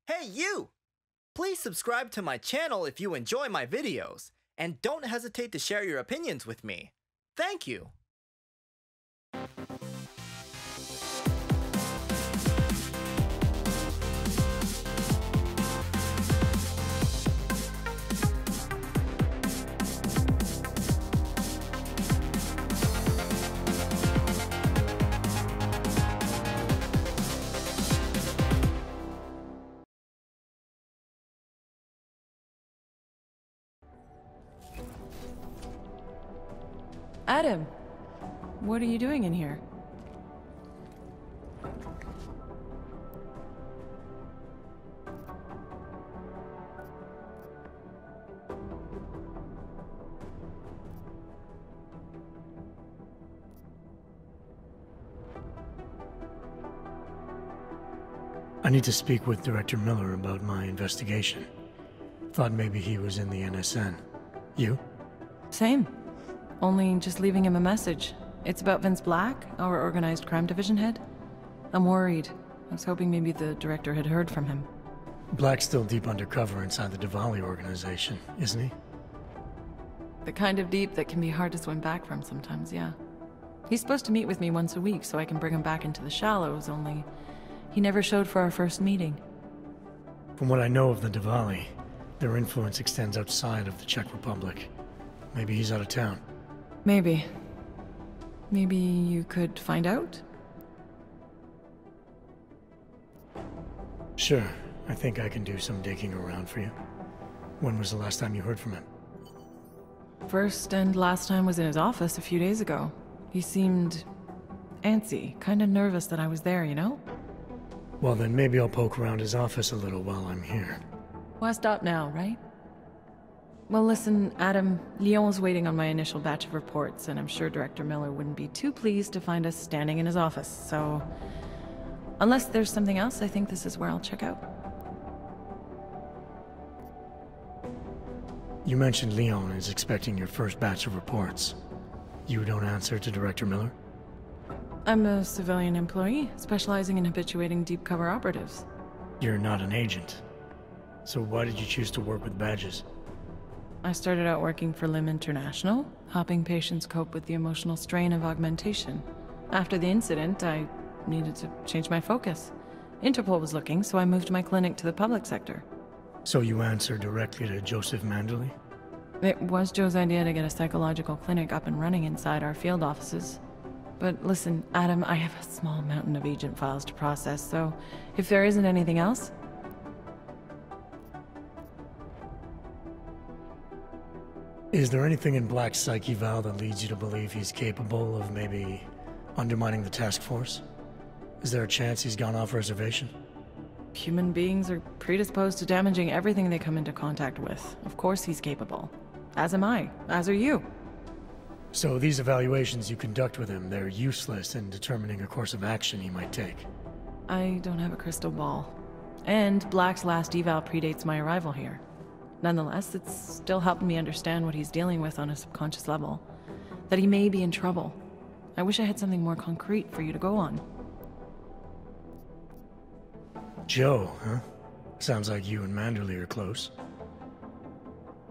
Hey you! Please subscribe to my channel if you enjoy my videos, and don't hesitate to share your opinions with me. Thank you! Adam, what are you doing in here? I need to speak with Director Miller about my investigation. Thought maybe he was in the NSN. You? Same. Only just leaving him a message. It's about Vince Black, our organized crime division head. I'm worried. I was hoping maybe the director had heard from him. Black's still deep undercover inside the Diwali organization, isn't he? The kind of deep that can be hard to swim back from sometimes, yeah. He's supposed to meet with me once a week so I can bring him back into the shallows, only he never showed for our first meeting. From what I know of the Diwali, their influence extends outside of the Czech Republic. Maybe he's out of town. Maybe. Maybe you could find out? Sure. I think I can do some digging around for you. When was the last time you heard from him? First and last time was in his office a few days ago. He seemed antsy, kind of nervous that I was there, you know? Well, then maybe I'll poke around his office a little while I'm here. Why stop now, right? Well, listen, Adam, Lyon's waiting on my initial batch of reports, and I'm sure Director Miller wouldn't be too pleased to find us standing in his office, so... Unless there's something else, I think this is where I'll check out. You mentioned Leon is expecting your first batch of reports. You don't answer to Director Miller? I'm a civilian employee, specializing in habituating deep cover operatives. You're not an agent. So why did you choose to work with badges? I started out working for LIM International, helping patients cope with the emotional strain of augmentation. After the incident, I needed to change my focus. Interpol was looking, so I moved my clinic to the public sector. So you answer directly to Joseph Manderley? It was Joe's idea to get a psychological clinic up and running inside our field offices. But listen, Adam, I have a small mountain of agent files to process, so if there isn't anything else... Is there anything in Black's psyche, Val, that leads you to believe he's capable of maybe undermining the task force? Is there a chance he's gone off reservation? Human beings are predisposed to damaging everything they come into contact with. Of course he's capable. As am I. As are you. So these evaluations you conduct with him, they're useless in determining a course of action he might take? I don't have a crystal ball. And Black's last eval predates my arrival here. Nonetheless, it's still helping me understand what he's dealing with on a subconscious level. That he may be in trouble. I wish I had something more concrete for you to go on. Joe, huh? Sounds like you and Manderley are close.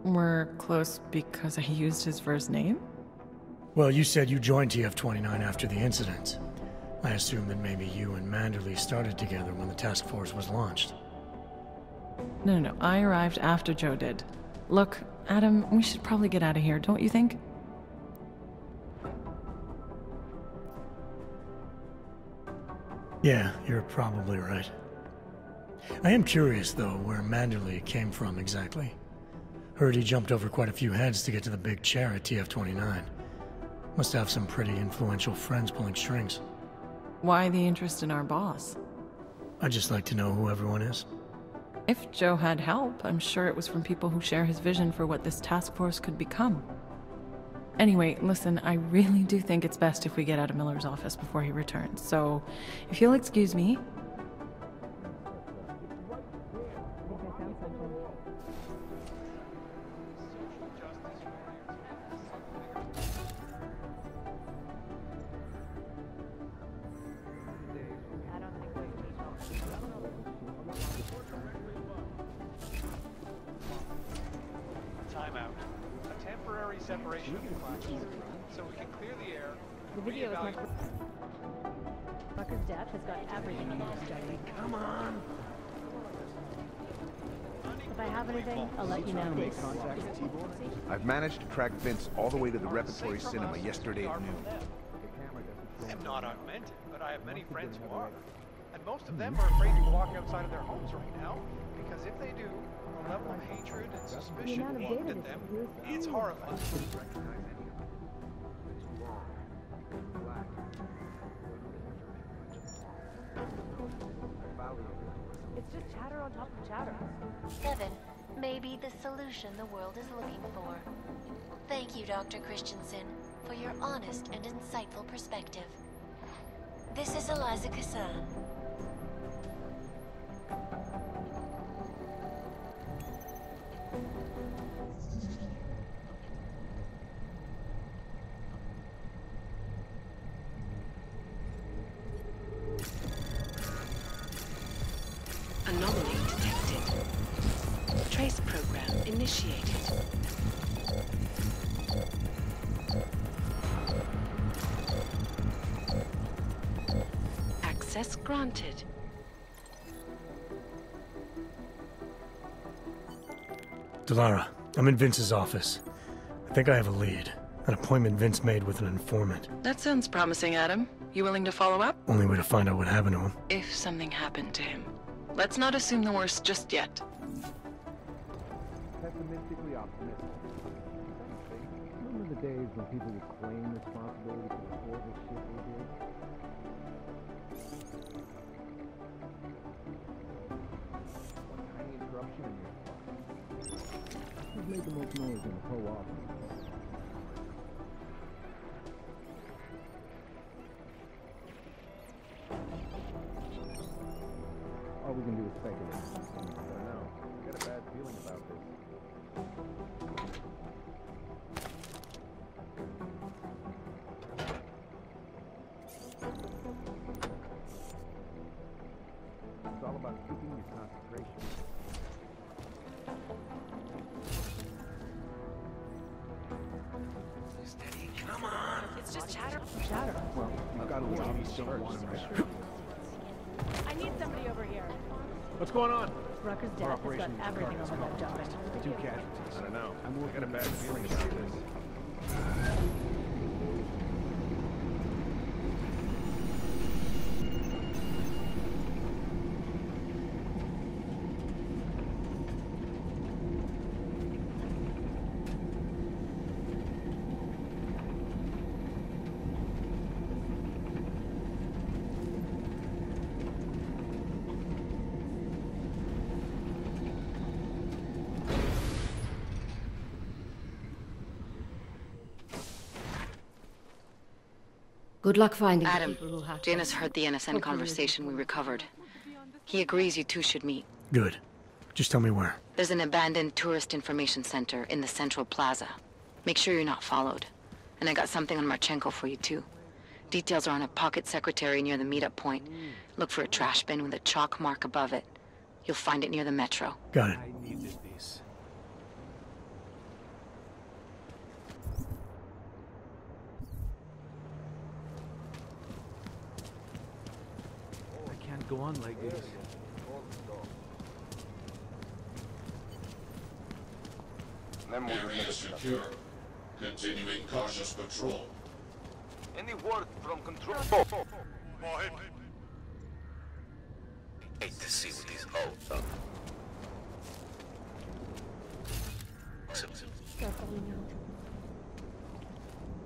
We're close because I used his first name? Well, you said you joined TF-29 after the incident. I assume that maybe you and Manderley started together when the task force was launched. No. I arrived after Joe did. Look, Adam, we should probably get out of here, don't you think? Yeah, you're probably right. I am curious, though, where Manderley came from exactly. Heard he jumped over quite a few heads to get to the big chair at TF-29. Must have some pretty influential friends pulling strings. Why the interest in our boss? I'd just like to know who everyone is. If Joe had help, I'm sure it was from people who share his vision for what this task force could become. Anyway, listen, I really do think it's best if we get out of Miller's office before he returns, so if you'll excuse me... temporary separation of the classes, so we can clear the air. The video is much. Rucker's death has got everything in this judgment. Come on. If I have anything, I'll let you know. I've managed to track Vince all the way to the repertory cinema yesterday at noon. I am not augmented, but I have many friends who are. And most of them are afraid to walk outside of their homes right now, because if they do, the level of hatred and suspicion aimed at them, it's horrifying. It's just chatter on top of chatter. Kevin, maybe the solution the world is looking for. Thank you, Dr. Christensen, for your honest and insightful perspective. This is Eliza Cassan. Anomaly detected. Trace program initiated. Access granted. Delara, I'm in Vince's office. I think I have a lead. An appointment Vince made with an informant. That sounds promising, Adam. You willing to follow up? Only way to find out what happened to him. If something happened to him. Let's not assume the worst just yet. Pessimistically optimistic. Remember the days when people would claim responsibility for the horrible shit they did? One tiny interruption and you're fucked. Who's made the most noise in the whole office? All we can do is speculate. I don't know. I got a bad feeling about this. It's all about keeping your concentration. Steady. Come on. It's just chatter. Chatter. Well, you've got a lot of stars. I need somebody over here. What's going on? Rucker's death has got everything over that judgment. Two casualties. I don't know. I got a bad feeling about this. Good luck finding Adam, Janus heard the NSN conversation we recovered. He agrees you two should meet. Good. Just tell me where. There's an abandoned tourist information center in the central plaza. Make sure you're not followed. And I got something on Marchenko for you too. Details are on a pocket secretary near the meetup point. Look for a trash bin with a chalk mark above it. You'll find it near the metro. Got it. I need this piece. I can't go on like this. Area secure. Continuing cautious patrol. Any word from control? Hate to see what these hoes are.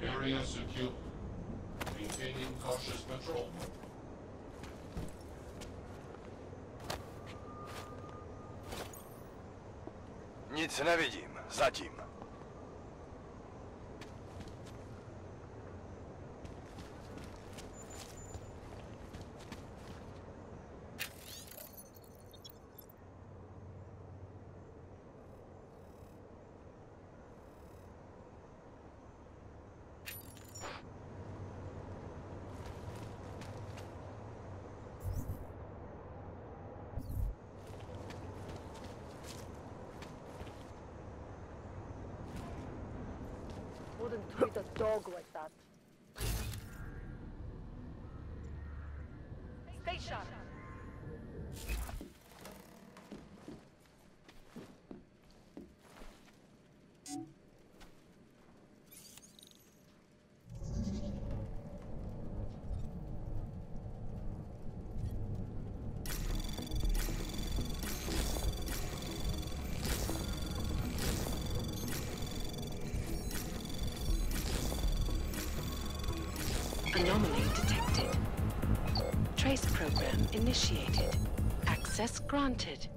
Area secure. Maintaining cautious patrol. Nic nevidím, zatím. wouldn't treat a dog like that. Stay sharp. Anomaly detected. Trace program initiated. Access granted.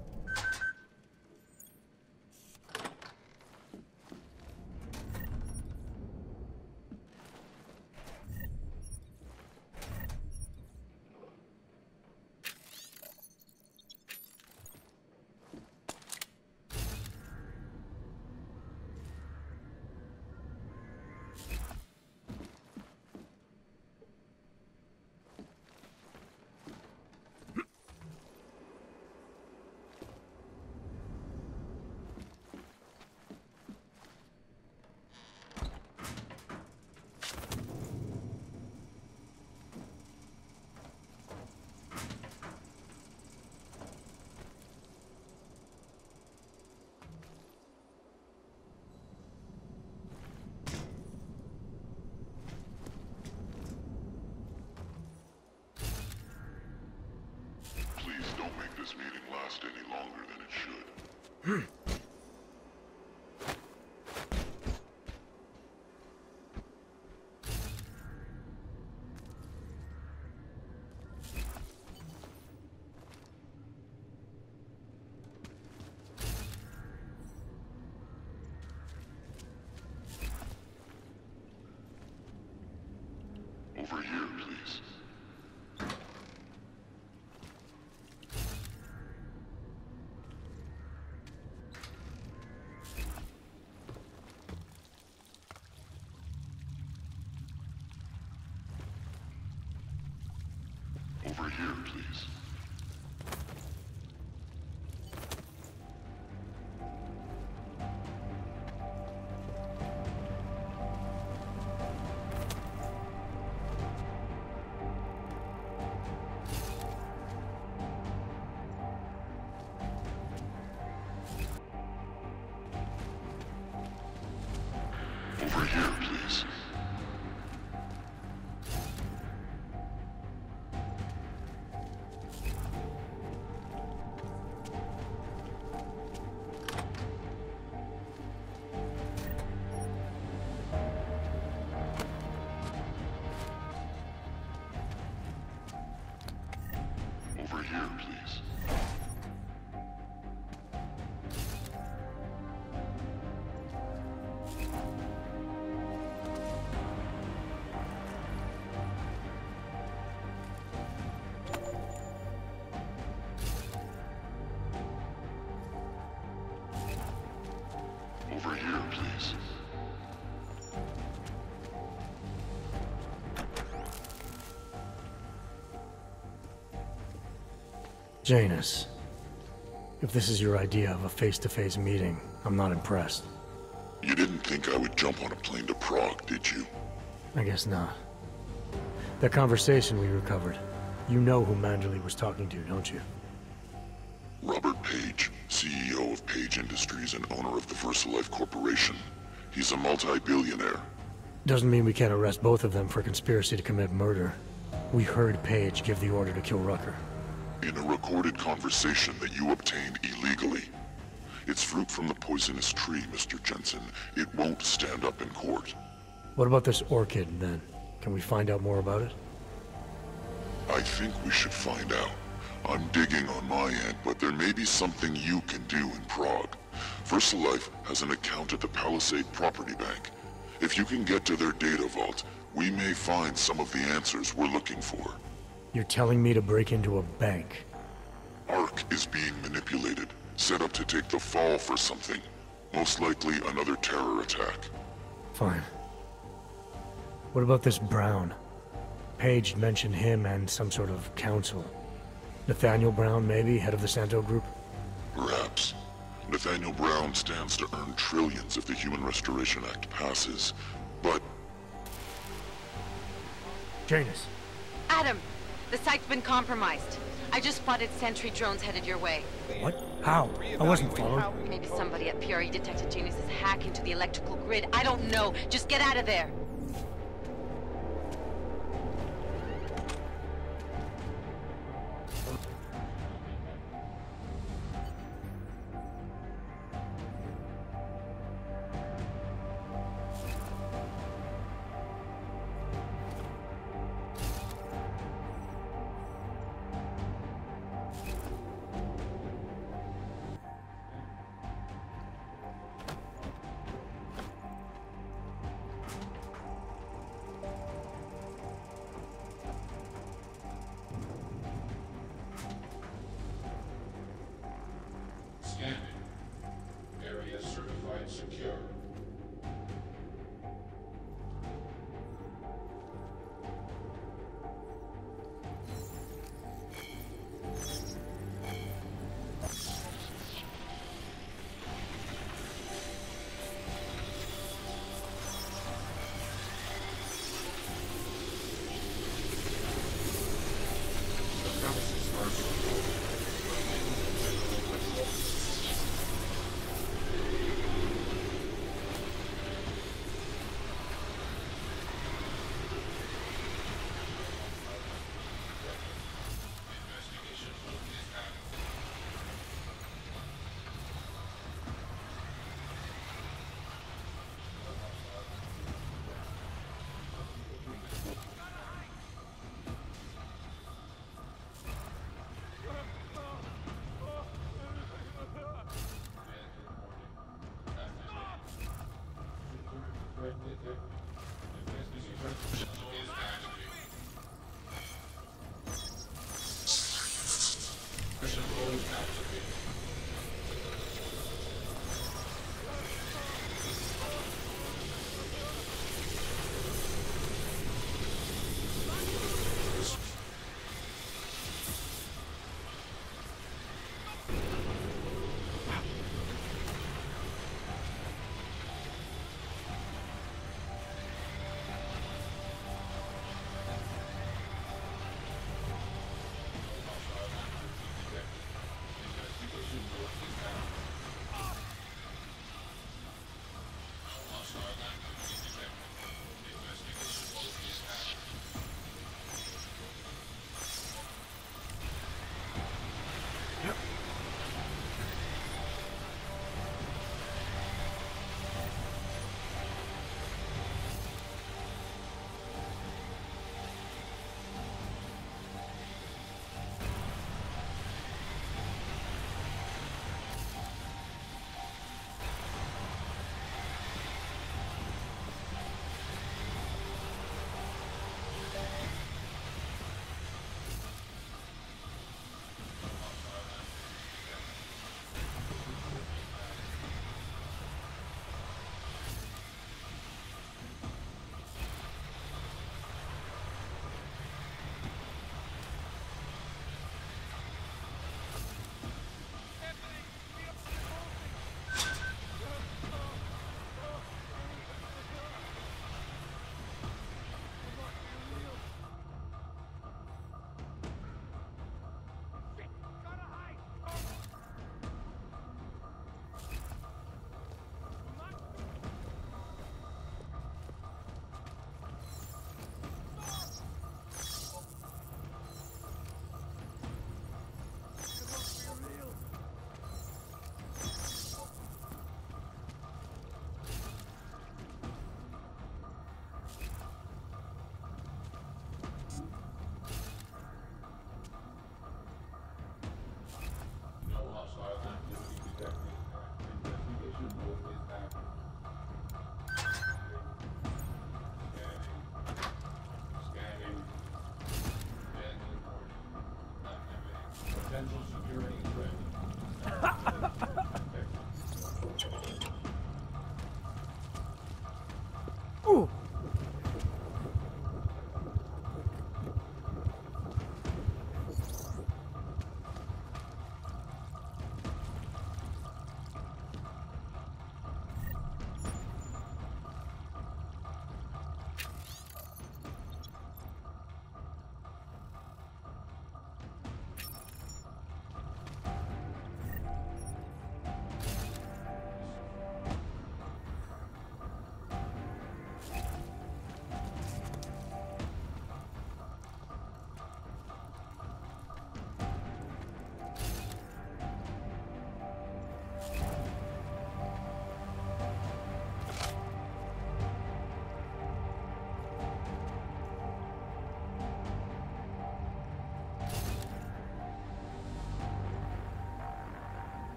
This meeting last any longer than it should. Over here, please. Over here, please. Over here, please. Over here, please. Over here, please. Janus, if this is your idea of a face-to-face meeting, I'm not impressed. You didn't think I would jump on a plane to Prague, did you? I guess not. That conversation we recovered, you know who Manderley was talking to, don't you? Robert Page, CEO of Page Industries and owner of the VersaLife Corporation. He's a multi-billionaire. Doesn't mean we can't arrest both of them for conspiracy to commit murder. We heard Page give the order to kill Rucker. In a recorded conversation that you obtained illegally. It's fruit from the poisonous tree, Mr. Jensen. It won't stand up in court. What about this Orchid, then? Can we find out more about it? I think we should find out. I'm digging on my end, but there may be something you can do in Prague. VersaLife has an account at the Palisade Property Bank. If you can get to their data vault, we may find some of the answers we're looking for. You're telling me to break into a bank? Ark is being manipulated, set up to take the fall for something. Most likely another terror attack. Fine. What about this Brown? Page mentioned him and some sort of council. Nathaniel Brown, maybe, head of the Santo Group? Perhaps. Nathaniel Brown stands to earn trillions if the Human Restoration Act passes. But Janus. Adam, the site's been compromised. I just spotted sentry drones headed your way. What? How? I wasn't followed. Maybe somebody at PRE detected Janus's hack into the electrical grid. I don't know. Just get out of there. Secure.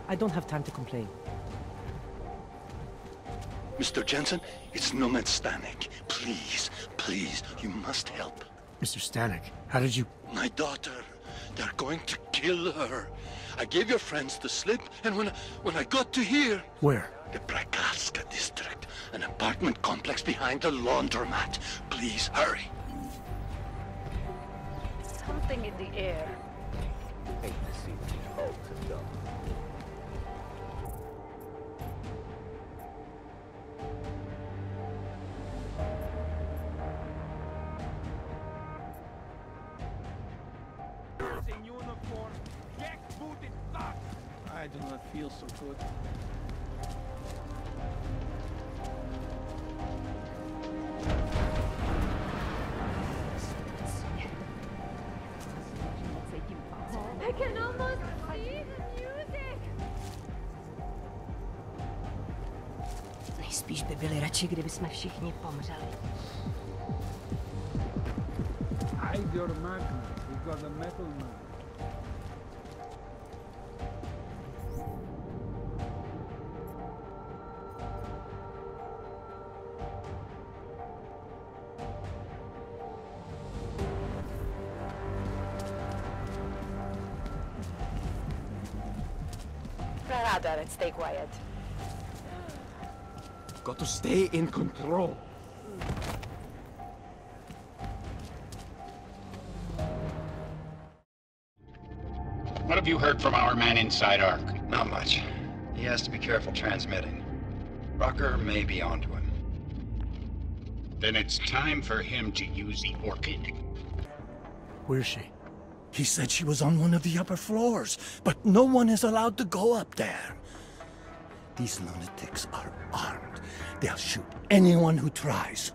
I don't have time to complain. Mr. Jensen, it's Nomad Stanek. Please, please, you must help. Mr. Stanek, how did you... My daughter. They're going to kill her. I gave your friends the slip, and when I got to here... Where? The Prakaska district. An apartment complex behind the laundromat. Please, hurry. Something in the air. Hate to see what these folks have done. In uniform, jackbooted thug. I do not feel so good. I can almost see the music. Nejspíš by byli radši, kdyby jsme všichni pomřeli. Hide your magnet. We've got a metal man. Rather, and stay quiet. Got to stay in control. What have you heard from our man inside Ark? Not much. He has to be careful transmitting. Rucker may be onto him. Then it's time for him to use the Orchid. Where's she? He said she was on one of the upper floors, but no one is allowed to go up there. These lunatics are armed. They'll shoot anyone who tries.